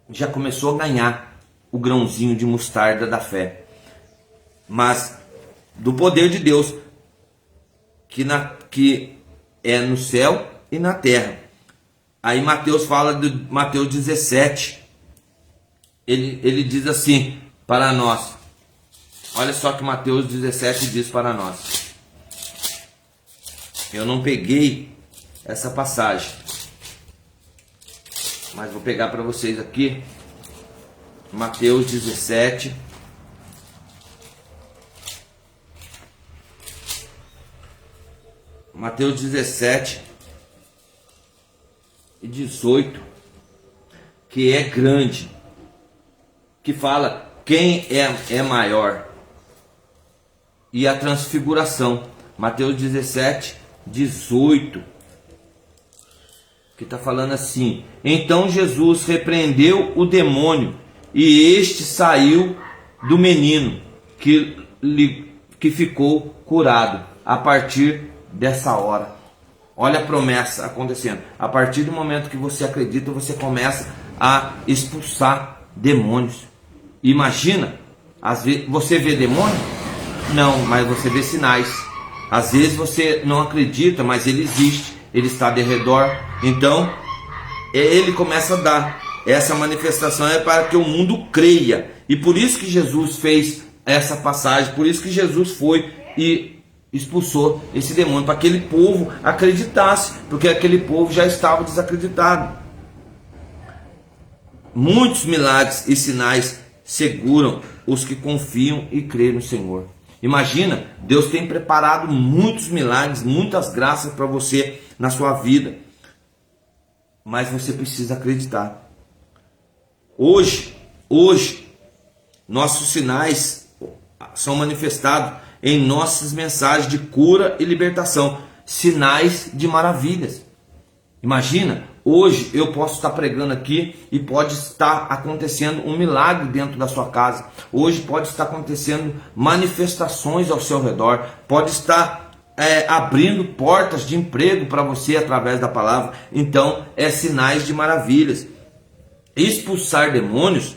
Speaker 1: já começou a ganhar o grãozinho de mostarda da fé, mas do poder de Deus, que é no céu e na terra. Aí Mateus fala de Mateus 17, ele diz assim para nós, olha só que Mateus 17 diz para nós. Eu não peguei essa passagem, mas vou pegar para vocês aqui, Mateus 17, Mateus 17 e 18, que é grande, que fala quem é maior, e a transfiguração. Mateus 17, 18, que está falando assim: então Jesus repreendeu o demônio, e este saiu do menino, que ficou curado a partir dessa hora. Olha a promessa acontecendo. A partir do momento que você acredita, você começa a expulsar demônios. Imagina, às vezes você vê demônio? Não, mas você vê sinais. Às vezes você não acredita, mas ele existe, ele está de redor. Então, ele começa a dar. Essa manifestação é para que o mundo creia. E por isso que Jesus fez essa passagem, por isso que Jesus foi e expulsou esse demônio, para que aquele povo acreditasse, porque aquele povo já estava desacreditado. Muitos milagres e sinais seguram os que confiam e creem no Senhor. Imagina, Deus tem preparado muitos milagres, muitas graças para você na sua vida, mas você precisa acreditar. Hoje, nossos sinais são manifestados em nossas mensagens de cura e libertação, sinais de maravilhas. Imagina, hoje eu posso estar pregando aqui e pode estar acontecendo um milagre dentro da sua casa. Hoje pode estar acontecendo manifestações ao seu redor. Pode estar abrindo portas de emprego para você através da palavra. Então, é sinais de maravilhas. Expulsar demônios,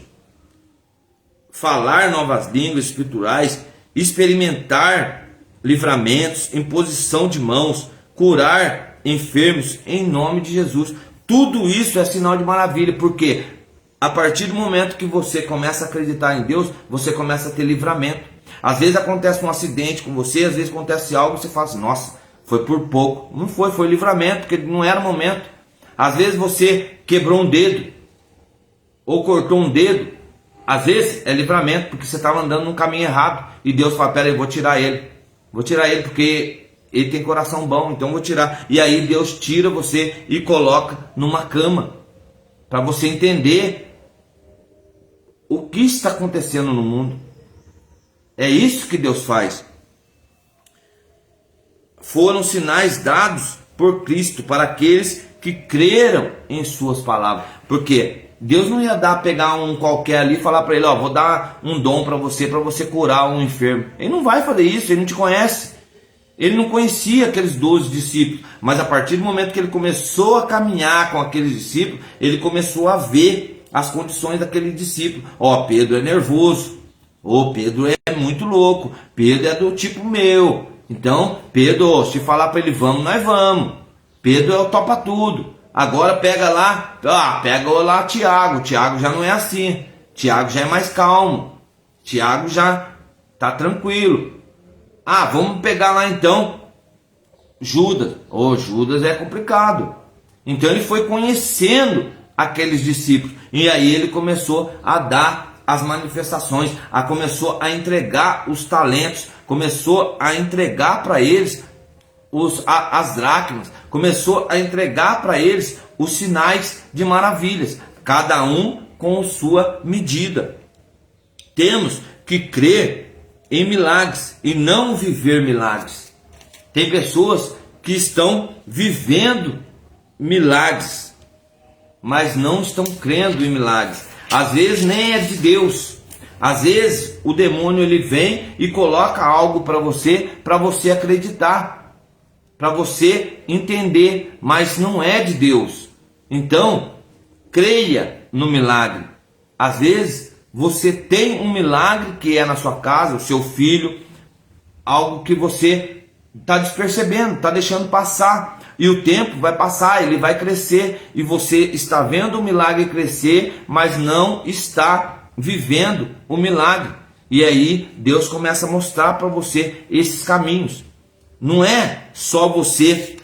Speaker 1: falar novas línguas escriturais, experimentar livramentos, imposição de mãos, curar enfermos em nome de Jesus. Tudo isso é sinal de maravilha, porque a partir do momento que você começa a acreditar em Deus, você começa a ter livramento. Às vezes acontece um acidente com você, às vezes acontece algo e você fala assim, nossa, foi por pouco. Não foi, foi livramento, porque não era o momento. Às vezes você quebrou um dedo ou cortou um dedo, às vezes é livramento, porque você estava andando num caminho errado, e Deus fala, pera aí, vou tirar ele porque ele tem coração bom, então vou tirar. E aí Deus tira você e coloca numa cama, para você entender o que está acontecendo no mundo. É isso que Deus faz. Foram sinais dados por Cristo para aqueles que creram em suas palavras. Porque Deus não ia pegar um qualquer ali e falar para ele, ó, vou dar um dom para você curar um enfermo. Ele não vai fazer isso, ele não te conhece. Ele não conhecia aqueles 12 discípulos, mas a partir do momento que ele começou a caminhar com aqueles discípulos, ele começou a ver as condições daquele discípulo. Ó, Pedro é nervoso, ó, Pedro é muito louco, Pedro é do tipo meu. Então, Pedro, se falar para ele vamos, nós vamos. Pedro é o topa tudo. Agora pega lá Tiago. Tiago já não é assim. Tiago já é mais calmo. Tiago já tá tranquilo. Vamos pegar lá então Judas. Judas é complicado. Então ele foi conhecendo aqueles discípulos. E aí ele começou a dar as manifestações, começou a entregar os talentos, começou a entregar para eles as dracmas, começou a entregar para eles os sinais de maravilhas, cada um com sua medida. Temos que crer em milagres e não viver milagres. Tem pessoas que estão vivendo milagres, mas não estão crendo em milagres. Às vezes nem é de Deus. Às vezes o demônio ele vem e coloca algo para você acreditar, para você entender, mas não é de Deus. Então, creia no milagre. Às vezes você tem um milagre que é na sua casa, o seu filho, algo que você está despercebendo, está deixando passar. E o tempo vai passar, ele vai crescer, e você está vendo o milagre crescer, mas não está vivendo o milagre. E aí Deus começa a mostrar para você esses caminhos. Não é só você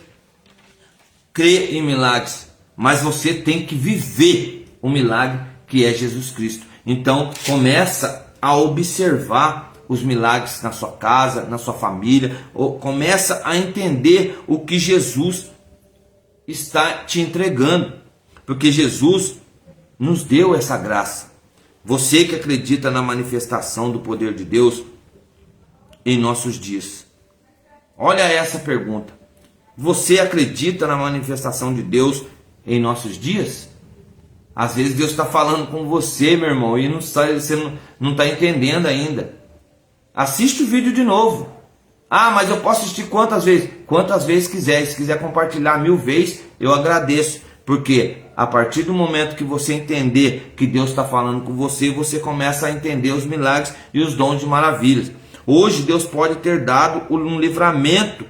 Speaker 1: crer em milagres, mas você tem que viver o milagre que é Jesus Cristo. Então começa a observar os milagres na sua casa, na sua família, ou começa a entender o que Jesus está te entregando, porque Jesus nos deu essa graça. Você que acredita na manifestação do poder de Deus em nossos dias, olha essa pergunta: você acredita na manifestação de Deus em nossos dias? Às vezes Deus está falando com você, meu irmão, e você não está entendendo ainda. Assiste o vídeo de novo. Mas eu posso assistir quantas vezes? Quantas vezes quiser. Se quiser compartilhar 1000 vezes, eu agradeço. Porque a partir do momento que você entender que Deus está falando com você, você começa a entender os milagres e os dons de maravilhas. Hoje Deus pode ter dado um livramento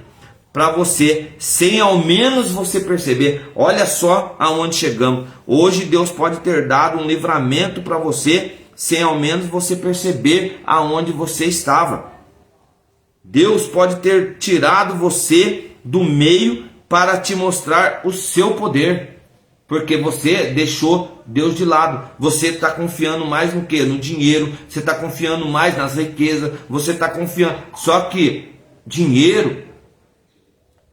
Speaker 1: para você, sem ao menos você perceber. Olha só aonde chegamos. Hoje Deus pode ter dado um livramento para você, sem ao menos você perceber aonde você estava. Deus pode ter tirado você do meio para te mostrar o seu poder, porque você deixou Deus de lado. Você está confiando mais no que? No dinheiro. Você está confiando mais nas riquezas. Você está confiando. Só que dinheiro,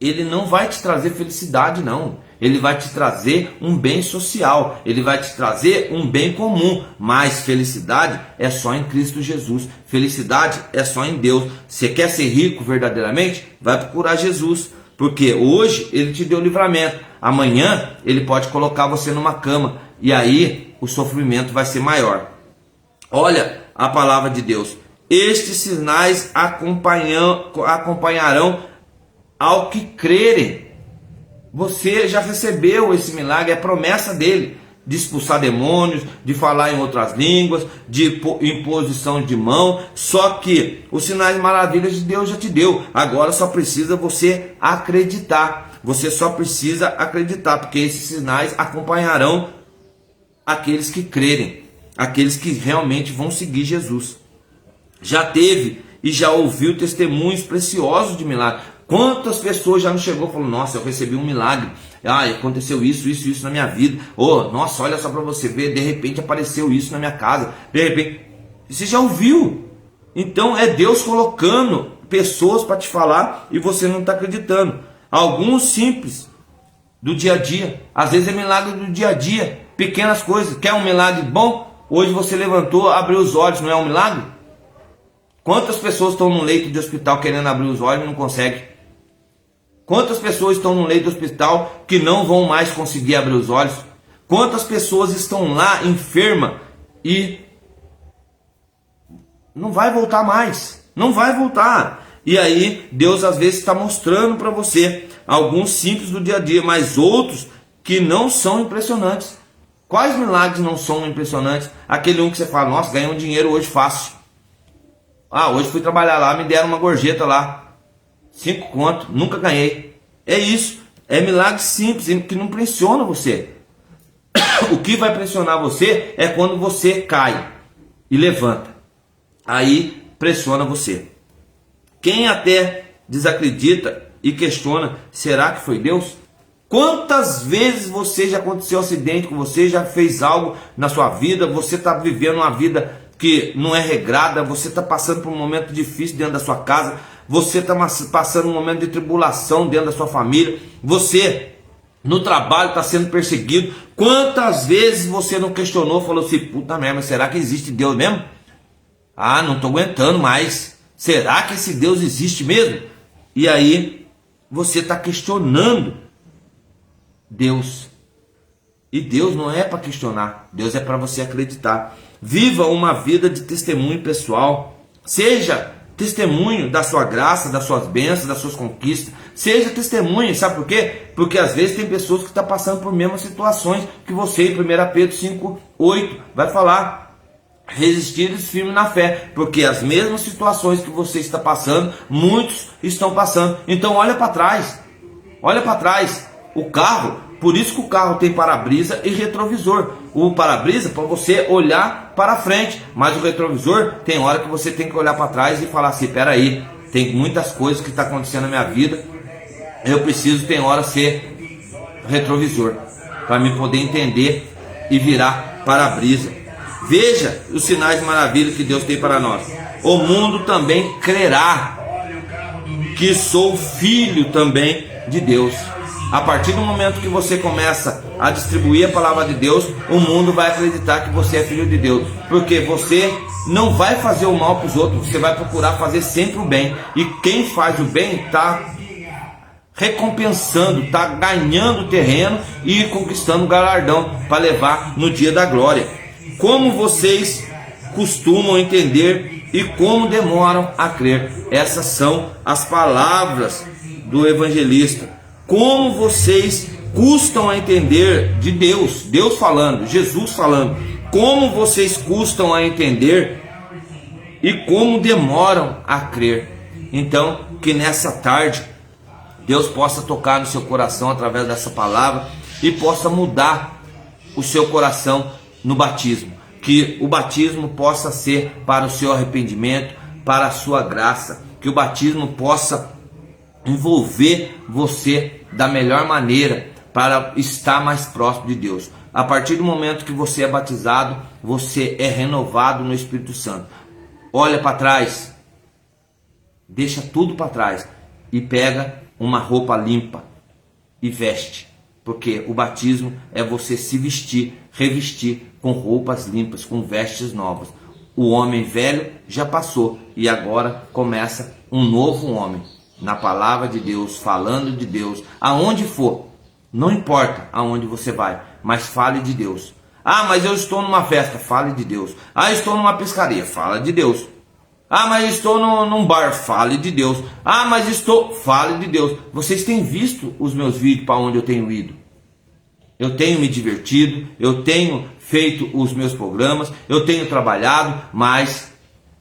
Speaker 1: ele não vai te trazer felicidade, não. Ele vai te trazer um bem social. Ele vai te trazer um bem comum. Mas felicidade é só em Cristo Jesus. Felicidade é só em Deus. Você quer ser rico verdadeiramente? Vai procurar Jesus. Porque hoje ele te deu livramento. Amanhã ele pode colocar você numa cama. E aí o sofrimento vai ser maior. Olha a palavra de Deus. Estes sinais acompanharão ao que crerem. Você já recebeu esse milagre, é promessa dele, de expulsar demônios, de falar em outras línguas, de imposição de mão. Só que os sinais e maravilhas de Deus já te deu. Agora só precisa você acreditar. Você só precisa acreditar, porque esses sinais acompanharão aqueles que crerem, aqueles que realmente vão seguir Jesus. Já teve e já ouviu testemunhos preciosos de milagre. Quantas pessoas já não chegou e falou: nossa, eu recebi um milagre, aconteceu isso na minha vida. Nossa, olha só para você ver, de repente apareceu isso na minha casa, de repente. Você já ouviu. Então é Deus colocando pessoas para te falar e você não está acreditando. Alguns simples do dia a dia, às vezes é milagre do dia a dia, pequenas coisas. Quer um milagre bom? Hoje você levantou, abriu os olhos, não é um milagre? Quantas pessoas estão no leito de hospital querendo abrir os olhos e não conseguem? Quantas pessoas estão no leito do hospital que não vão mais conseguir abrir os olhos? Quantas pessoas estão lá enferma e não vai voltar mais? Não vai voltar. E aí Deus às vezes está mostrando para você alguns simples do dia a dia, mas outros que não são impressionantes. Quais milagres não são impressionantes? Aquele um que você fala: nossa, ganhei um dinheiro hoje fácil. Hoje fui trabalhar lá, me deram uma gorjeta lá, 5 conto, nunca ganhei. É isso, é milagre simples, que não impressiona você. O que vai impressionar você é quando você cai e levanta. Aí pressiona você. Quem até desacredita e questiona: será que foi Deus? Quantas vezes você já aconteceu um acidente com você, já fez algo na sua vida, você está vivendo uma vida que não é regrada, você está passando por um momento difícil dentro da sua casa, você está passando um momento de tribulação dentro da sua família, você no trabalho está sendo perseguido. Quantas vezes você não questionou, falou assim: puta merda, mas será que existe Deus mesmo? Não estou aguentando mais, será que esse Deus existe mesmo? E aí você está questionando Deus. E Deus não é para questionar, Deus é para você acreditar. Viva uma vida de testemunho pessoal. Seja testemunho da sua graça, das suas bênçãos, das suas conquistas. Seja testemunho, sabe por quê? Porque às vezes tem pessoas que estão passando por mesmas situações que você. Em 1 Pedro 5:8 vai falar: resistires firme na fé, porque as mesmas situações que você está passando, muitos estão passando. Então olha para trás. Olha para trás. O carro, por isso que o carro tem para-brisa e retrovisor. O para-brisa para você olhar para frente, mas o retrovisor tem hora que você tem que olhar para trás e falar assim: espera aí, tem muitas coisas que estão acontecendo na minha vida, eu preciso, tem hora, ser retrovisor para me poder entender e virar para-brisa. Veja os sinais de maravilha que Deus tem para nós. O mundo também crerá que sou filho também de Deus. A partir do momento que você começa a distribuir a palavra de Deus, o mundo vai acreditar que você é filho de Deus. Porque você não vai fazer o mal para os outros, você vai procurar fazer sempre o bem. E quem faz o bem está recompensando, está ganhando terreno e conquistando galardão para levar no dia da glória. Como vocês costumam entender e como demoram a crer? Essas são as palavras do evangelista. Como vocês custam a entender de Deus, Deus falando, Jesus falando, como vocês custam a entender e como demoram a crer. Então, que nessa tarde Deus possa tocar no seu coração através dessa palavra e possa mudar o seu coração no batismo. Que o batismo possa ser para o seu arrependimento, para a sua graça, que o batismo possa envolver você da melhor maneira para estar mais próximo de Deus. A partir do momento que você é batizado, você é renovado no Espírito Santo. Olha para trás, deixa tudo para trás e pega uma roupa limpa e veste, porque o batismo é você se vestir, revestir com roupas limpas, com vestes novas. O homem velho já passou e agora começa um novo homem. Na palavra de Deus, falando de Deus, aonde for, não importa aonde você vai, mas fale de Deus. Mas eu estou numa festa, fale de Deus. Eu estou numa pescaria, fala de Deus. Mas eu estou num bar, fale de Deus. Fale de Deus. Vocês têm visto os meus vídeos para onde eu tenho ido? Eu tenho me divertido, eu tenho feito os meus programas, eu tenho trabalhado, mas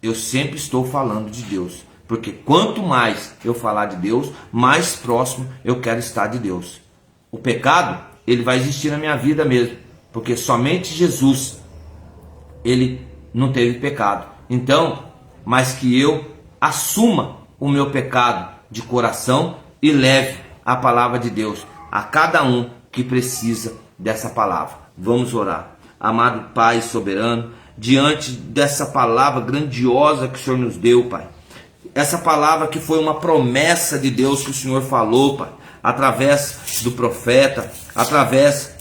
Speaker 1: eu sempre estou falando de Deus. Porque quanto mais eu falar de Deus, mais próximo eu quero estar de Deus. O pecado, ele vai existir na minha vida mesmo. Porque somente Jesus, ele não teve pecado. Então, mas que eu assuma o meu pecado de coração e leve a palavra de Deus a cada um que precisa dessa palavra. Vamos orar. Amado Pai soberano, diante dessa palavra grandiosa que o Senhor nos deu, Pai, essa palavra que foi uma promessa de Deus que o Senhor falou, Pai, através do profeta, através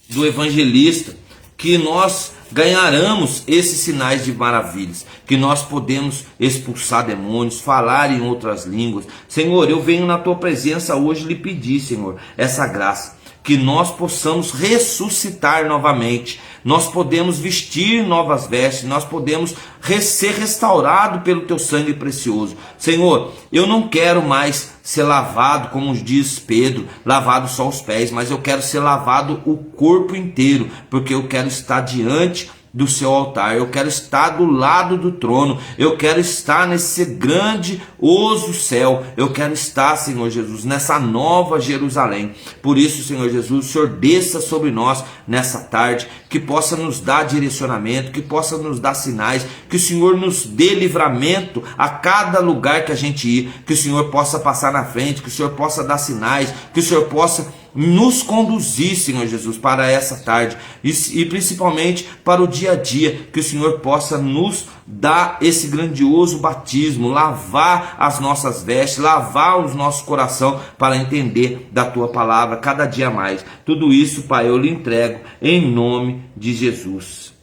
Speaker 1: do evangelista, que nós ganharemos esses sinais de maravilhas, que nós podemos expulsar demônios, falar em outras línguas. Senhor, eu venho na tua presença hoje lhe pedir, Senhor, essa graça, que nós possamos ressuscitar novamente, nós podemos vestir novas vestes, nós podemos ser restaurados pelo teu sangue precioso. Senhor, eu não quero mais ser lavado, como diz Pedro, lavado só os pés, mas eu quero ser lavado o corpo inteiro, porque eu quero estar diante do seu altar, eu quero estar do lado do trono, eu quero estar nesse grandioso céu, eu quero estar, Senhor Jesus, nessa nova Jerusalém. Por isso, Senhor Jesus, o Senhor desça sobre nós nessa tarde, que possa nos dar direcionamento, que possa nos dar sinais, que o Senhor nos dê livramento a cada lugar que a gente ir, que o Senhor possa passar na frente, que o Senhor possa dar sinais, que o Senhor possa nos conduzir, Senhor Jesus, para essa tarde e principalmente para o dia a dia, que o Senhor possa nos dar esse grandioso batismo, lavar as nossas vestes, lavar os nossos coração para entender da tua palavra cada dia mais. Tudo isso, Pai, eu lhe entrego em nome de Jesus.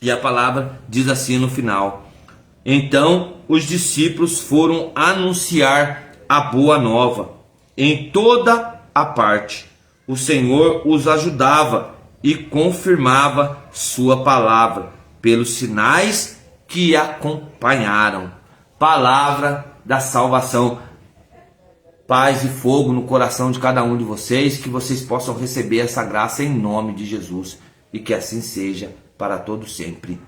Speaker 1: E a palavra diz assim no final: então os discípulos foram anunciar a boa nova em toda a parte. O Senhor os ajudava e confirmava sua palavra pelos sinais que acompanharam. Palavra da salvação. Paz e fogo no coração de cada um de vocês, que vocês possam receber essa graça em nome de Jesus, e que assim seja para todos sempre.